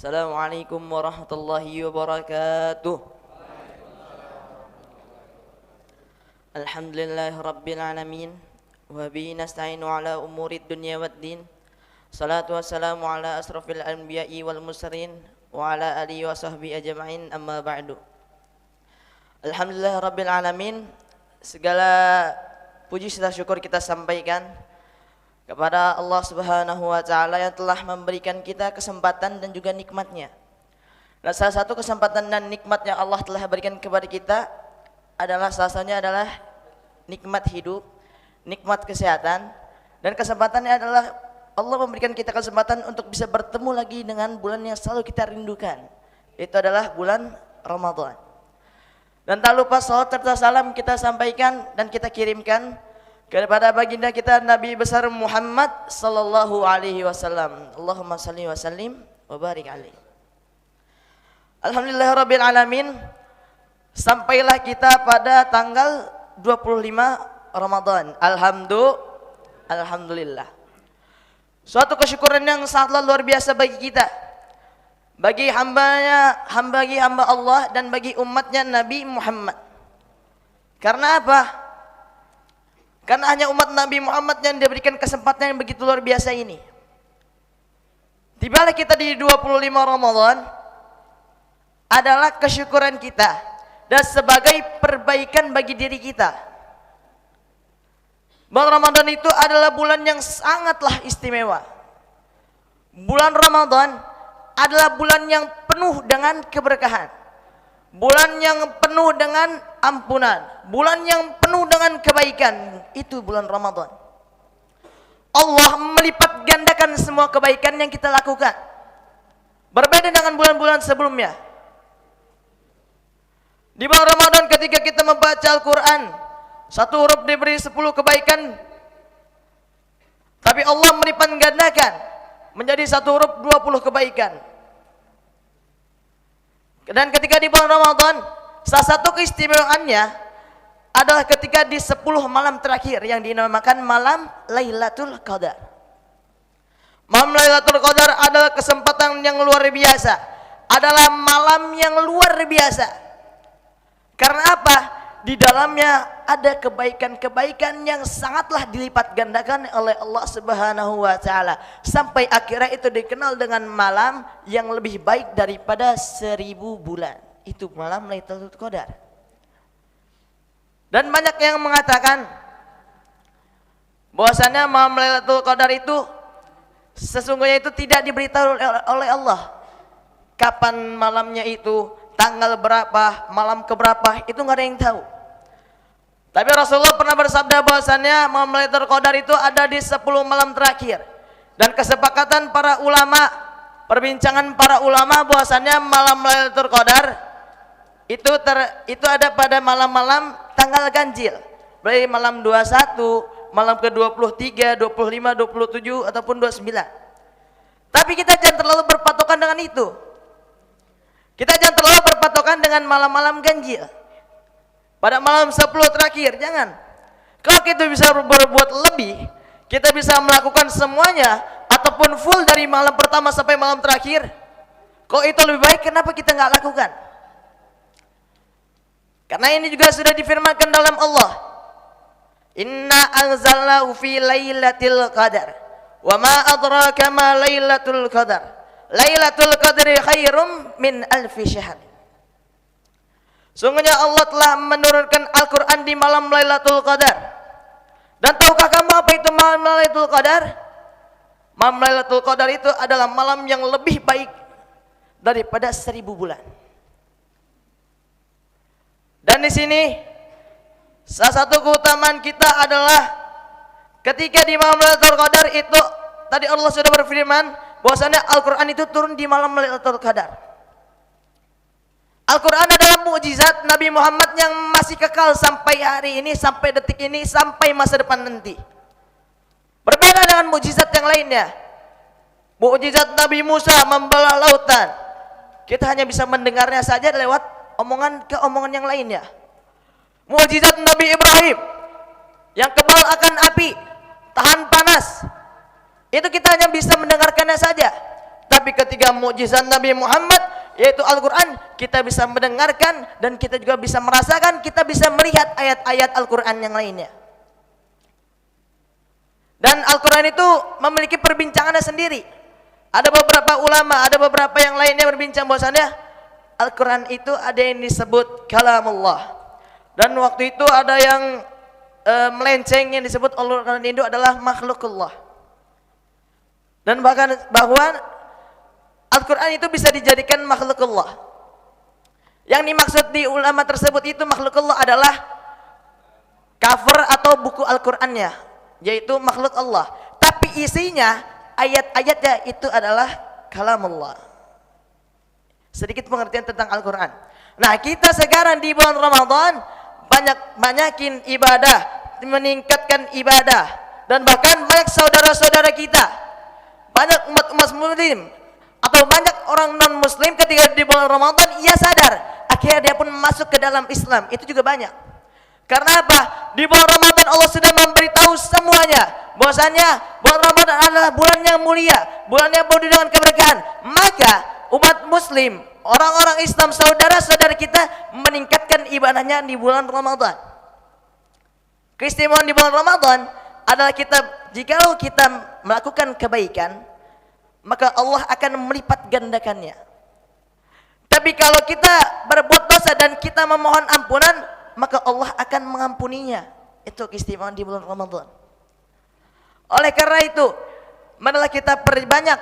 Assalamualaikum warahmatullahi wabarakatuh. Alhamdulillahi rabbil alamin. Wa bihi nasta'inu ala umurid dunya waddin. Salatu wassalamu ala asrafil anbiya'i wal mursalin wa ala alihi wa sahbihi ajma'in, amma ba'du. Alhamdulillahi rabbil alamin. Segala puji serta syukur kita sampaikan kepada Allah Subhanahu wa taala yang telah memberikan kita kesempatan dan juga nikmatnya. Dan salah satu kesempatan dan nikmat yang Allah telah berikan kepada kita adalah salah satunya adalah nikmat hidup, nikmat kesehatan, dan kesempatannya adalah Allah memberikan kita kesempatan untuk bisa bertemu lagi dengan bulan yang selalu kita rindukan. Itu adalah bulan Ramadan. Dan tak lupa salawat serta salam kita sampaikan dan kita kirimkan kepada baginda kita Nabi besar Muhammad sallallahu alaihi wasallam. Allahumma salli wa sallim wa barik alaihi. Alhamdulillahirabbil alamin. Sampailah kita pada tanggal 25 Ramadan. Alhamdulillah. Suatu kesyukuran yang sangatlah luar biasa bagi kita, bagi hamba Allah dan bagi umatnya Nabi Muhammad. Karena apa? Karena hanya umat Nabi Muhammad yang diberikan kesempatan yang begitu luar biasa ini. Tibalah kita di 25 Ramadan adalah kesyukuran kita dan sebagai perbaikan bagi diri kita. Bulan Ramadan itu adalah bulan yang sangatlah istimewa. Bulan Ramadan adalah bulan yang penuh dengan keberkahan, bulan yang penuh dengan ampunan, bulan yang penuh dengan kebaikan. Itu bulan Ramadan. Allah melipat gandakan semua kebaikan yang kita lakukan, berbeda dengan bulan-bulan sebelumnya. Di bulan Ramadan ketika kita membaca Al-Quran, satu huruf diberi 10 kebaikan, tapi Allah melipat gandakan menjadi satu huruf 20 kebaikan. Dan ketika di bulan Ramadan, salah satu keistimewaannya adalah ketika di 10 malam terakhir yang dinamakan malam Lailatul Qadar. Malam Lailatul Qadar adalah kesempatan yang luar biasa, adalah malam yang luar biasa. Karena apa? Di dalamnya ada kebaikan-kebaikan yang sangatlah dilipat gandakan oleh Allah Subhanahu wa taala, sampai akhirnya itu dikenal dengan malam yang lebih baik daripada 1000 bulan. Itu malam Lailatul Qadar. Dan banyak yang mengatakan bahwasannya malam Lailatul Qadar itu sesungguhnya itu tidak diberitahu oleh Allah kapan malamnya itu, tanggal berapa, malam keberapa, itu nggak ada yang tahu. Tapi Rasulullah pernah bersabda bahwasannya malam Lailatul Qadar itu ada di 10 malam terakhir. Dan kesepakatan para ulama, perbincangan para ulama bahwasannya malam Lailatul Qadar itu ada pada malam-malam tanggal ganjil. Berarti malam 21, malam ke-23, 25, 27 ataupun 29. Tapi kita jangan terlalu berpatokan dengan itu. Kita jangan terlalu berpatokan dengan malam-malam ganjil. Pada malam 10 terakhir, jangan. Kalau kita bisa berbuat lebih, kita bisa melakukan semuanya ataupun full dari malam pertama sampai malam terakhir. Kok itu lebih baik, kenapa kita nggak lakukan? Karena ini juga sudah difirmankan dalam Allah. Inna anzalnahu fi lailatul qadar. Wa ma adraka ma lailatul qadar. Lailatul qadri khairum min alfi syahr. Sungguhnya Allah telah menurunkan Al-Quran di malam Lailatul Qadar. Dan tahukah kamu apa itu malam Lailatul Qadar? Malam Lailatul Qadar itu adalah malam yang lebih baik daripada 1000 bulan. Dan di sini salah satu keutamaan kita adalah ketika di malam Lailatul Qadar itu tadi Allah sudah berfirman bahwasanya Al-Quran itu turun di malam Lailatul Qadar. Al-Quran adalah mukjizat Nabi Muhammad yang masih kekal sampai hari ini, sampai detik ini, sampai masa depan nanti. Berbeda dengan mukjizat yang lainnya. Mukjizat Nabi Musa membelah lautan, kita hanya bisa mendengarnya saja lewat omongan yang lainnya. Mukjizat Nabi Ibrahim yang kebal akan api, tahan panas, itu kita hanya bisa mendengarkannya saja. Tapi ketika mukjizat Nabi Muhammad yaitu Al-Quran, kita bisa mendengarkan dan kita juga bisa merasakan, kita bisa melihat ayat-ayat Al-Quran yang lainnya. Dan Al-Quran itu memiliki perbincangannya sendiri. Ada beberapa ulama, ada beberapa yang lainnya berbincang bahwasannya Al-Quran itu ada yang disebut kalamullah. Dan waktu itu ada yang melenceng yang disebut Al-Quran itu adalah makhlukullah. Dan bahkan bahwa Al-Quran itu bisa dijadikan makhlukullah. Yang dimaksud di ulama tersebut itu makhlukullah adalah cover atau buku Al-Qurannya, yaitu makhluk Allah. Tapi isinya, ayat-ayatnya itu adalah kalamullah. Sedikit pengertian tentang Al-Quran. Nah, kita sekarang di bulan Ramadan banyakin ibadah, meningkatkan ibadah, dan bahkan banyak saudara-saudara kita, banyak umat muslim atau banyak orang non muslim ketika di bulan Ramadan ia sadar, akhirnya dia pun masuk ke dalam Islam. Itu juga banyak. Karena apa? Di bulan Ramadan Allah sudah memberitahu semuanya bahwasanya bulan Ramadan adalah bulan yang mulia, bulan yang penuh dengan keberkahan. Maka umat muslim, orang-orang Islam, saudara-saudara kita meningkatkan ibadahnya di bulan Ramadan. Keistimewaan di bulan Ramadan adalah jikalau kita melakukan kebaikan, maka Allah akan melipat gandakannya. Tapi kalau kita berbuat dosa dan kita memohon ampunan, maka Allah akan mengampuninya. Itu keistimewaan di bulan Ramadan. Oleh karena itu, marilah kita perbanyak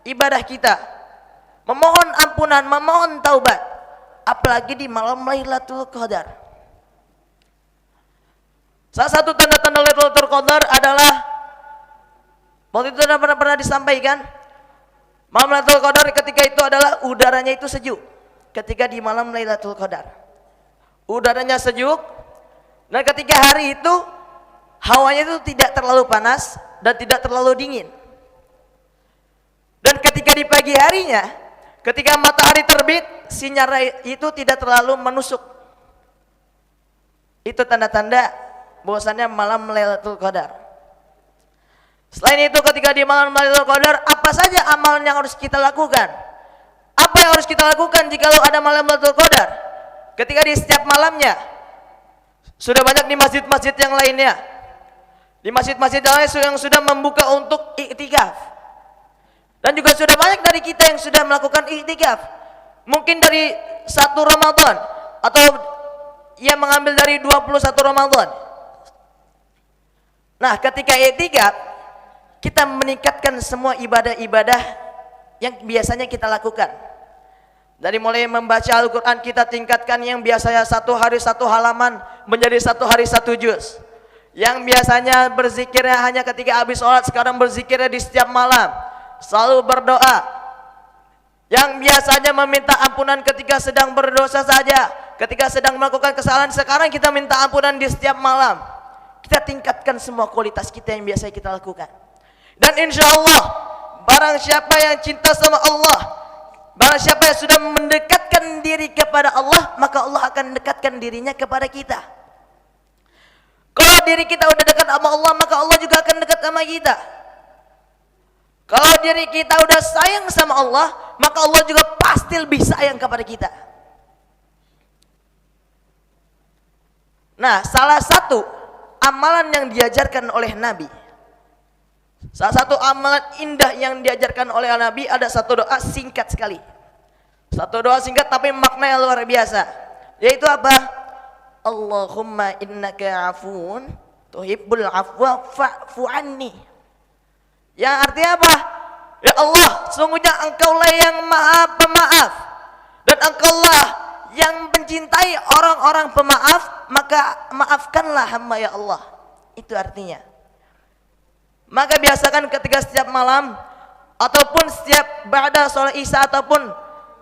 ibadah kita, memohon ampunan, memohon taubat, apalagi di malam Lailatul Qadar. Salah satu tanda-tanda Lailatul Qadar adalah waktu itu pernah disampaikan, malam Lailatul Qadar ketika itu adalah udaranya itu sejuk. Ketika di malam Lailatul Qadar, udaranya sejuk, dan ketika hari itu hawanya itu tidak terlalu panas dan tidak terlalu dingin. Dan ketika di pagi harinya, ketika matahari terbit, sinar itu tidak terlalu menusuk. Itu tanda-tanda bahwasannya malam Lailatul Qadar. Selain itu, ketika di malam Lailatul Qadar, apa saja amalan yang harus kita lakukan? Apa yang harus kita lakukan jikalau ada malam Lailatul Qadar? Ketika di setiap malamnya, sudah banyak di masjid-masjid yang lainnya, di masjid-masjid yang lain yang sudah membuka untuk iktikaf. Dan juga sudah banyak dari kita yang sudah melakukan iktikaf. Mungkin dari 1 Ramadan atau ia mengambil dari 21 Ramadan. Nah, ketika iktikaf, kita meningkatkan semua ibadah-ibadah yang biasanya kita lakukan. Dari mulai membaca Al-Quran, kita tingkatkan yang biasanya 1 hari 1 halaman menjadi 1 hari 1 juz. Yang biasanya berzikirnya hanya ketika habis sholat, sekarang berzikirnya di setiap malam, selalu berdoa. Yang biasanya meminta ampunan ketika sedang berdosa saja, ketika sedang melakukan kesalahan, sekarang kita minta ampunan di setiap malam. Kita tingkatkan semua kualitas kita yang biasa kita lakukan. Dan insya Allah, barang siapa yang cinta sama Allah, barang siapa yang sudah mendekatkan diri kepada Allah, maka Allah akan mendekatkan dirinya kepada kita. Kalau diri kita udah dekat sama Allah, maka Allah juga akan dekat sama kita. Kalau diri kita udah sayang sama Allah, maka Allah juga pasti lebih sayang kepada kita. Nah, salah satu amalan yang diajarkan oleh Nabi, salah satu amalan indah yang diajarkan oleh Nabi, ada satu doa singkat sekali. Satu doa singkat tapi maknanya luar biasa. Yaitu apa? Allahumma innaka afuun tuhibbul afwa fa'fu anni. Yang artinya apa? Ya Allah, sungguhnya Engkaulah yang Maha Pemaaf, dan Engkaulah yang mencintai orang-orang pemaaf, maka maafkanlah hamba ya Allah. Itu artinya. Maka biasakan ketika setiap malam ataupun setiap ba'da sholat isya ataupun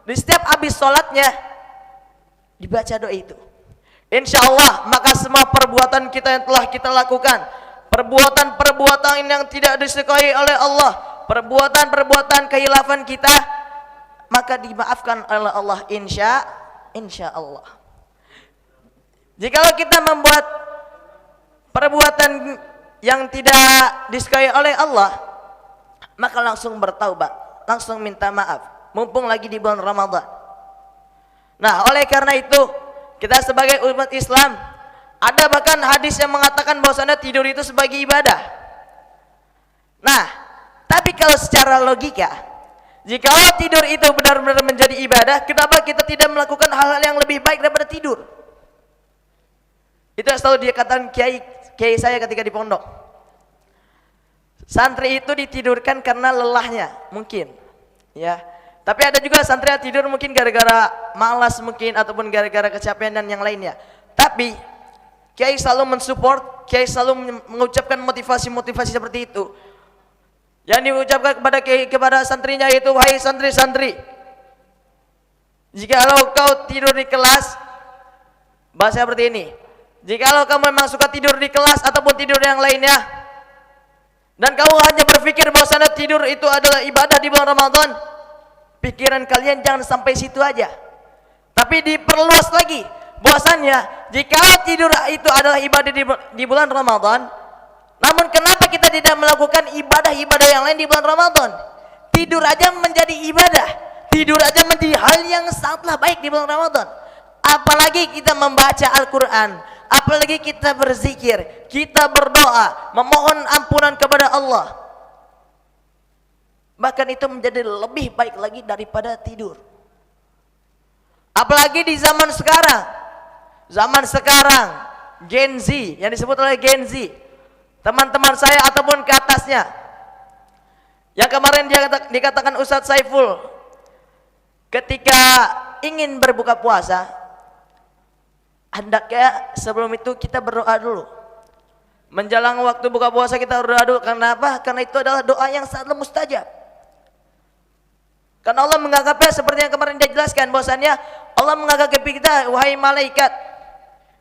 di setiap habis sholatnya dibaca doa itu. Insya Allah, maka semua perbuatan kita yang telah kita lakukan, perbuatan-perbuatan yang tidak disukai oleh Allah, perbuatan-perbuatan kehilafan kita, maka dimaafkan oleh Allah, insya Allah. Jikalau kita membuat perbuatan yang tidak disukai oleh Allah, maka langsung bertaubat, langsung minta maaf, mumpung lagi di bulan Ramadan. Nah, oleh karena itu kita sebagai umat Islam, ada bahkan hadis yang mengatakan bahwasanya tidur itu sebagai ibadah. Nah, tapi kalau secara logika, jika tidur itu benar-benar menjadi ibadah, kenapa kita tidak melakukan hal-hal yang lebih baik daripada tidur? Itu yang selalu dia katakan kiai saya ketika di pondok. Santri itu ditidurkan karena lelahnya, mungkin, ya. Tapi ada juga santri yang tidur mungkin gara-gara malas mungkin, ataupun gara-gara kecapean dan yang lainnya. Tapi kiai selalu mensupport, kiai selalu mengucapkan motivasi-motivasi seperti itu. Yang diucapkan kepada kiai, kepada santrinya itu, wahai santri-santri, jikalau kau tidur di kelas, bahasa seperti ini, jikalau kamu memang suka tidur di kelas ataupun tidur yang lainnya, dan kamu hanya berpikir bahwasanya tidur itu adalah ibadah di bulan Ramadan, pikiran kalian jangan sampai situ aja. Tapi diperluas lagi bahwasanya jika tidur itu adalah ibadah di bulan Ramadan, namun kenapa kita tidak melakukan ibadah-ibadah yang lain di bulan Ramadan? Tidur aja menjadi ibadah, tidur aja menjadi hal yang sangatlah baik di bulan Ramadan. Apalagi kita membaca Al-Quran, apalagi kita berzikir, kita berdoa, memohon ampunan kepada Allah. Bahkan itu menjadi lebih baik lagi daripada tidur. Apalagi di zaman sekarang, Gen Z, yang disebut oleh Gen Z, teman-teman saya ataupun ke atasnya, yang kemarin dia dikatakan Ustadz Saiful, ketika ingin berbuka puasa, hendaknya sebelum itu kita berdoa dulu. Menjelang waktu buka puasa kita berdoa dulu. Karena apa? Karena itu adalah doa yang sangat mustajab. Karena Allah menganggapnya seperti yang kemarin dia jelaskan, bahwasannya Allah menganggap kita, wahai malaikat,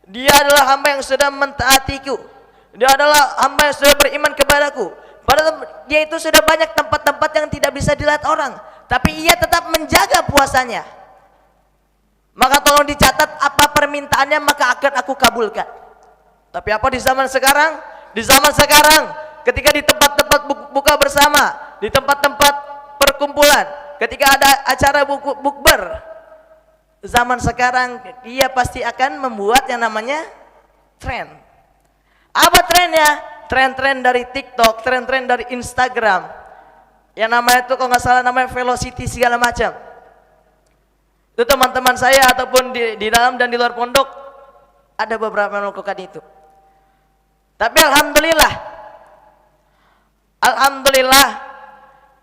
dia adalah hamba yang sudah mentaatiku, dia adalah hamba yang sudah beriman kepadaku. Padahal dia itu sudah banyak tempat-tempat yang tidak bisa dilihat orang, tapi ia tetap menjaga puasanya. Maka tolong dicatat apa permintaannya, maka akan aku kabulkan. Tapi apa di zaman sekarang? Di zaman sekarang, ketika di tempat-tempat buka bersama, di tempat-tempat perkumpulan, ketika ada acara bukber, zaman sekarang dia pasti akan membuat yang namanya tren. Apa trennya? Tren-tren dari TikTok, tren-tren dari Instagram. Yang namanya itu kalau nggak salah namanya velocity segala macam. Itu teman-teman saya ataupun di dalam dan di luar pondok ada beberapa yang melakukan itu. Tapi alhamdulillah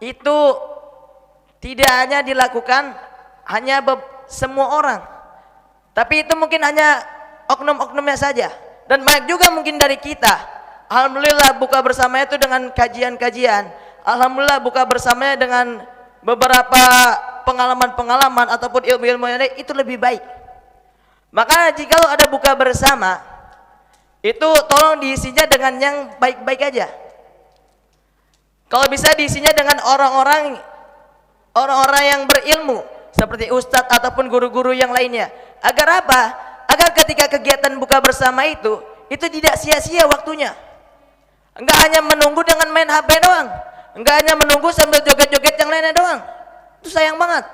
itu tidak hanya dilakukan hanya semua orang, tapi itu mungkin hanya oknum-oknumnya saja, dan banyak juga mungkin dari kita. Alhamdulillah buka bersamanya itu dengan kajian-kajian, alhamdulillah buka bersamanya dengan beberapa pengalaman-pengalaman ataupun ilmu-ilmu yang lain, itu lebih baik. Maka jika ada buka bersama, itu tolong diisinya dengan yang baik-baik aja. Kalau bisa diisinya dengan orang-orang yang berilmu, seperti ustadz ataupun guru-guru yang lainnya. Agar apa? Agar ketika kegiatan buka bersama itu tidak sia-sia waktunya. Enggak hanya menunggu dengan main HP doang, enggak hanya menunggu sambil joget-joget yang lainnya doang. Itu sayang banget.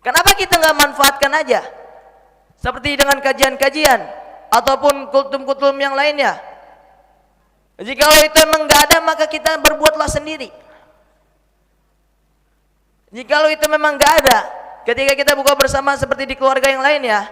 Kenapa kita nggak manfaatkan aja? Seperti dengan kajian-kajian ataupun kultum-kultum yang lainnya. Jika itu memang nggak ada, maka kita berbuatlah sendiri. Jika itu memang nggak ada, ketika kita buka bersama seperti di keluarga yang lainnya,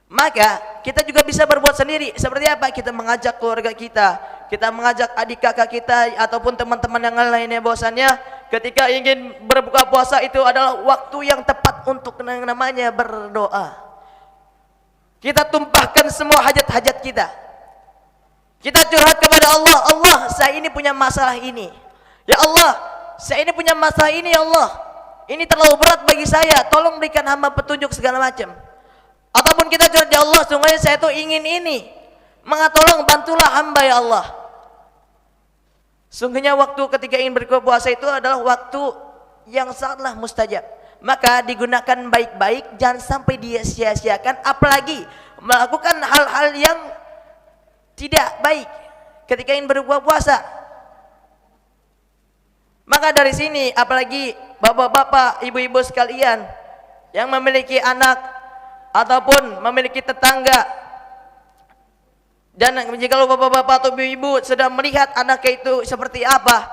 maka kita juga bisa berbuat sendiri. Seperti apa? Kita mengajak keluarga kita mengajak adik kakak kita ataupun teman-teman yang lainnya, bahwasannya ketika ingin berbuka puasa itu adalah waktu yang tepat untuk yang namanya berdoa. Kita tumpahkan semua hajat-hajat kita. Kita curhat kepada Allah, Allah, saya ini punya masalah ini. Ya Allah, saya ini punya masalah ini, ya Allah. Ini terlalu berat bagi saya, tolong berikan hamba petunjuk segala macam. Ataupun kita curhat, ya Allah, sungguhnya saya tuh ingin ini. Maka tolong bantulah hamba, ya Allah. Sungguhnya waktu ketika ingin berbuka puasa itu adalah waktu yang sangatlah mustajab. Maka digunakan baik-baik, jangan sampai dia sia-siakan, apalagi melakukan hal-hal yang tidak baik ketika ingin berbuka puasa. Maka dari sini apalagi bapak-bapak, ibu-ibu sekalian yang memiliki anak ataupun memiliki tetangga, dan jika bapak-bapak atau ibu-ibu sedang melihat anaknya itu seperti apa,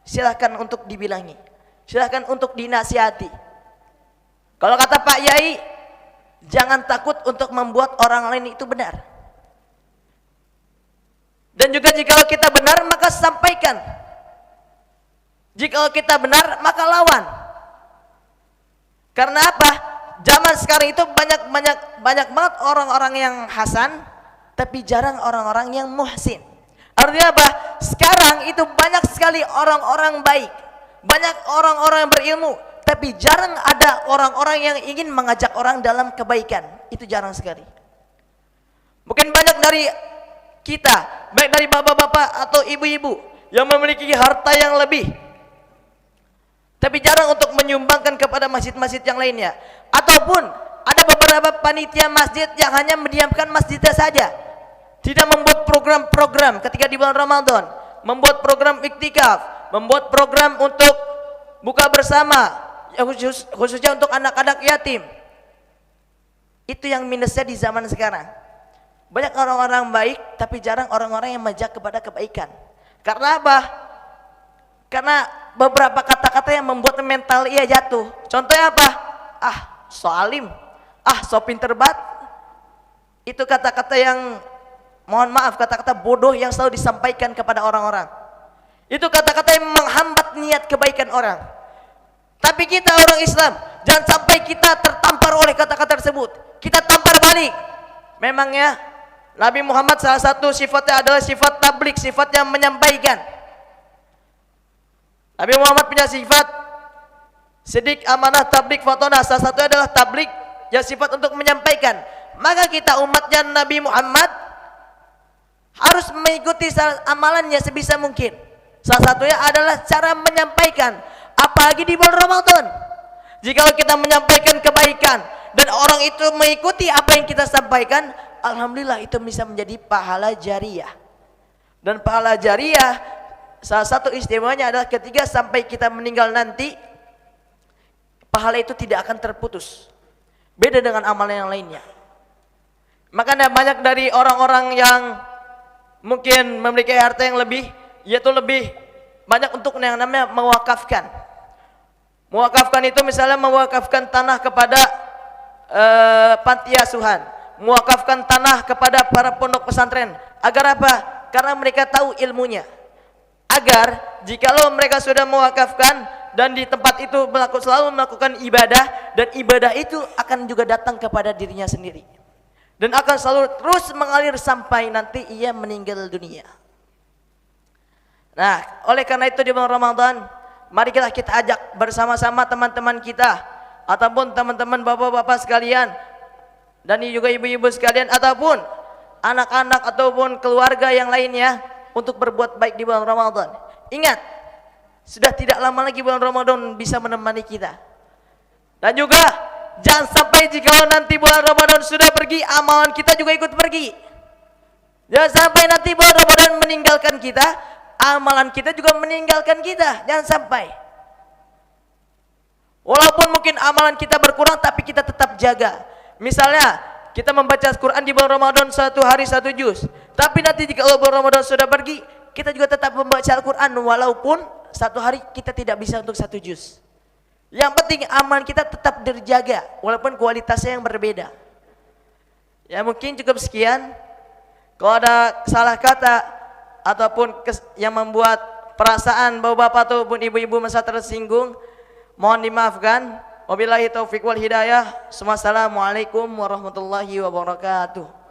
silahkan untuk dibilangi, silahkan untuk dinasihati. Kalau kata Pak Yai, jangan takut untuk membuat orang lain itu benar. Dan juga jika kita benar maka sampaikan. Jika kita benar maka lawan. Karena apa? Zaman sekarang itu banyak banget orang-orang yang hasan, tapi jarang orang-orang yang muhsin. Artinya apa? Sekarang itu banyak sekali orang-orang baik, banyak orang-orang yang berilmu, tapi jarang ada orang-orang yang ingin mengajak orang dalam kebaikan. Itu jarang sekali. Mungkin banyak dari kita, baik dari bapak-bapak atau ibu-ibu yang memiliki harta yang lebih, tapi jarang untuk menyumbangkan kepada masjid-masjid yang lainnya. Ataupun ada beberapa panitia masjid yang hanya mendiamkan masjidnya saja, tidak membuat program-program ketika di bulan Ramadan, membuat program iktikaf, membuat program untuk buka bersama, khususnya untuk anak-anak yatim. Itu yang minusnya di zaman sekarang. Banyak orang-orang baik, tapi jarang orang-orang yang mengajak kepada kebaikan. Karena apa? Karena beberapa kata-kata yang membuat mental ia jatuh. Contohnya apa? Ah, so alim, ah so pinter banget. Itu kata-kata yang, mohon maaf, kata-kata bodoh yang selalu disampaikan kepada orang-orang. Itu kata-kata yang menghambat niat kebaikan orang. Tapi kita orang Islam, jangan sampai kita tertampar oleh kata-kata tersebut. Kita tampar balik. Memangnya Nabi Muhammad salah satu sifatnya adalah sifat tablik, sifat yang menyampaikan. Nabi Muhammad punya sifat sidik, amanah, tablik, fatonah. Salah satu adalah tablik, yang sifat untuk menyampaikan. Maka kita umatnya Nabi Muhammad harus mengikuti amalannya sebisa mungkin. Salah satunya adalah cara menyampaikan, apalagi di bulan Ramadan. Jika kita menyampaikan kebaikan dan orang itu mengikuti apa yang kita sampaikan, alhamdulillah itu bisa menjadi pahala jariyah. Dan pahala jariyah salah satu istimewanya adalah ketika sampai kita meninggal nanti, pahala itu tidak akan terputus. Beda dengan amalan yang lainnya. Makanya banyak dari orang-orang yang mungkin memiliki harta yang lebih, yaitu lebih banyak untuk yang namanya mewakafkan. Mewakafkan itu misalnya mewakafkan tanah kepada panti asuhan, mewakafkan tanah kepada para pondok pesantren. Agar apa? Karena mereka tahu ilmunya. Agar jikalau mereka sudah mewakafkan dan di tempat itu selalu melakukan ibadah, dan ibadah itu akan juga datang kepada dirinya sendiri, dan akan selalu terus mengalir sampai nanti ia meninggal dunia. Nah, oleh karena itu di bulan Ramadan, mari kita ajak bersama-sama teman-teman kita, ataupun teman-teman bapak-bapak sekalian, dan juga ibu-ibu sekalian, ataupun anak-anak ataupun keluarga yang lainnya, untuk berbuat baik di bulan Ramadan. Ingat, sudah tidak lama lagi bulan Ramadan bisa menemani kita. Dan juga jangan sampai jika nanti bulan Ramadan sudah pergi, amalan kita juga ikut pergi. Jangan sampai nanti bulan Ramadan meninggalkan kita, amalan kita juga meninggalkan kita. Jangan sampai. Walaupun mungkin amalan kita berkurang, tapi kita tetap jaga. Misalnya kita membaca Al-Quran di bulan Ramadan 1 hari 1 juz, tapi nanti jika bulan Ramadan sudah pergi, kita juga tetap membaca Al-Quran walaupun 1 hari kita tidak bisa untuk 1 juz. Yang penting amalan kita tetap terjaga walaupun kualitasnya yang berbeda. Ya mungkin cukup sekian. Kalau ada salah kata ataupun yang membuat perasaan bapak-bapak ataupun ibu-ibu merasa tersinggung, mohon dimaafkan. Wabillahi taufiq wal hidayah. Wassalamualaikum warahmatullahi wabarakatuh.